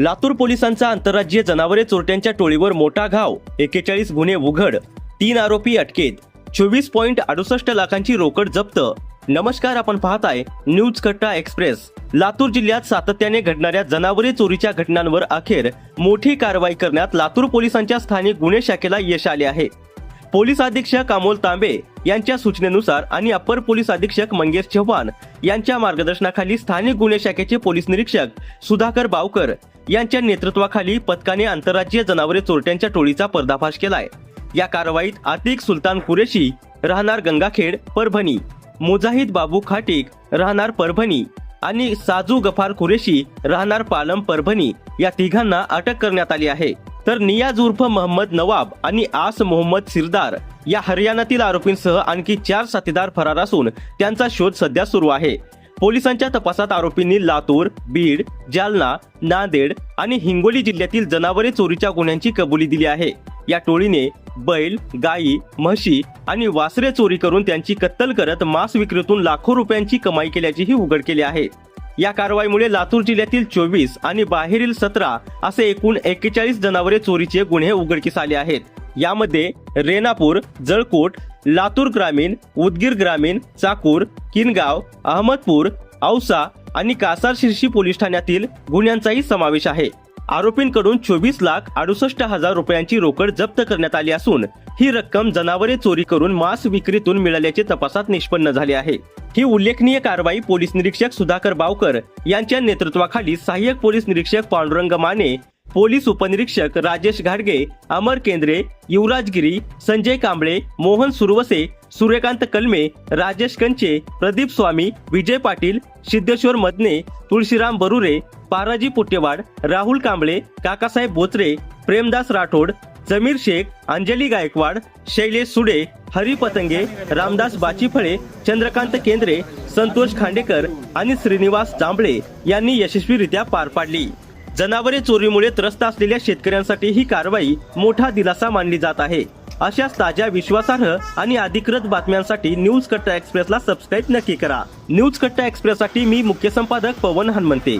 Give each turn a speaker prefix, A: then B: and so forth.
A: लातूर पोलिसांचा आंतरराज्यीय जनावरे चोरट्यांच्या टोळीवर मोठा घाव, 41 गुन्हे उघड, 3 आरोपी अटकेत, 24.68 लाखांची रोकड जप्त। नमस्कार, आपण पाहताय न्यूज कट्टा एक्सप्रेस। लातूर जिल्ह्यात सातत्याने घडणाऱ्या जनावरे चोरीच्या घटनांवर अखेर मोठी कारवाई करण्यात लातूर पोलिसांच्या स्थानिक गुन्हे शाखेला यश आले आहे। पोलीस अधीक्षक अमोल तांबे यांच्या सूचनेनुसार आणि अपर पोलीस अधीक्षक मंगेश चव्हाण यांच्या मार्गदर्शनाखाली स्थानिक गुन्हे शाखेचे पोलीस निरीक्षक सुधाकर बावकर यांच्या नेतृत्वाखाली पथकाने आंतरराज्यीय जनावरे चोरट्यांच्या टोळीचा पर्दाफाश केलाय। या कारवाईत आतिक सुलतान कुरेशी राहणार गंगाखेड परभणी, मुजाहिद बाबू खाटिक राहणार परभणी आणि साजू गफार कुरेशी राहणार पालम परभणी या तिघांना अटक करण्यात आली आहे। तर नियाज उर्फ मोहम्मद नवाब आणि आस मोहम्मद सिरदार या हरियाणातील आरोपींसह आणखी 4 साथीदार फरार असून त्यांचा शोध सध्या सुरू आहे। पोलिसांच्या तपासात आरोपींनी लातूर, बीड, जालना, नांदेड आणि हिंगोली जिल्ह्यातील जनावरे चोरीच्या गुन्ह्यांची कबुली दिली आहे। या टोळीने बैल, गायी, म्हशी आणि वासरे चोरी करून त्यांची कत्तल करत मांस विक्रीतून लाखो रुपयांची कमाई केल्याचेही उघड केले आहे। या कारवाईमुळे लातूर जिल्ह्यातील 24 आणि बाहेरील 17 असे एकूण 41 जनावरे चोरीचे गुन्हे उघडकीस आले आहेत। यामध्ये रेणापूर, जळकोट, लातूर ग्रामीण, उदगीर ग्रामीण, चाकूर, किनगाव, अहमदपूर, औसा आणि कासार शिर्शी पोलीस ठाण्यातील गुन्ह्यांचाही समावेश आहे। आरोपींकडून 24,68,000 रुपयांची रोकड जप्त करण्यात आली असून ही रक्कम जनावरे चोरी करून मांस विक्रीतून मिळाल्याचे तपासात निष्पन्न झाले आहे। ही उल्लेखनीय कारवाई पोलीस निरीक्षक सुधाकर बावकर यांच्या नेतृत्वाखाली सहाय्यक पोलीस निरीक्षक पांडुरंग माने, पोलीस उपनिरीक्षक राजेश घाडगे, अमर केंद्रे, युवराज गिरी, संजय कांबळे, मोहन सुरवसे, सूर्यकांत कलमे, राजेश कंचे, प्रदीप स्वामी, विजय पाटील, सिद्धेश्वर मदने, तुळशीराम बरुरे, पाराजी पुट्टेवाड, राहुल कांबळे, काकासाहेब बोचरे, प्रेमदास राठोड, जमीर शेख, अंजली गायकवाड, शैलेश सुडे, हरी पतंगे, रामदास बाचीफळे, चंद्रकांत केंद्रे, संतोष खांडेकर आणि श्रीनिवास जांभळे यांनी यशस्वीरित्या पार पाडली। जनावरे चोरीमुळे त्रस्त असलेल्या शेतकऱ्यांसाठी ही कारवाई मोठा दिलासा मानली जात आहे। अशाच ताज्या, विश्वासार्ह आणि अधिकृत बातम्यांसाठी न्यूज कट्टा एक्सप्रेसला सबस्क्राईब नक्की करा। न्यूज कट्टा एक्सप्रेससाठी मी मुख्य संपादक पवन हनुमंते।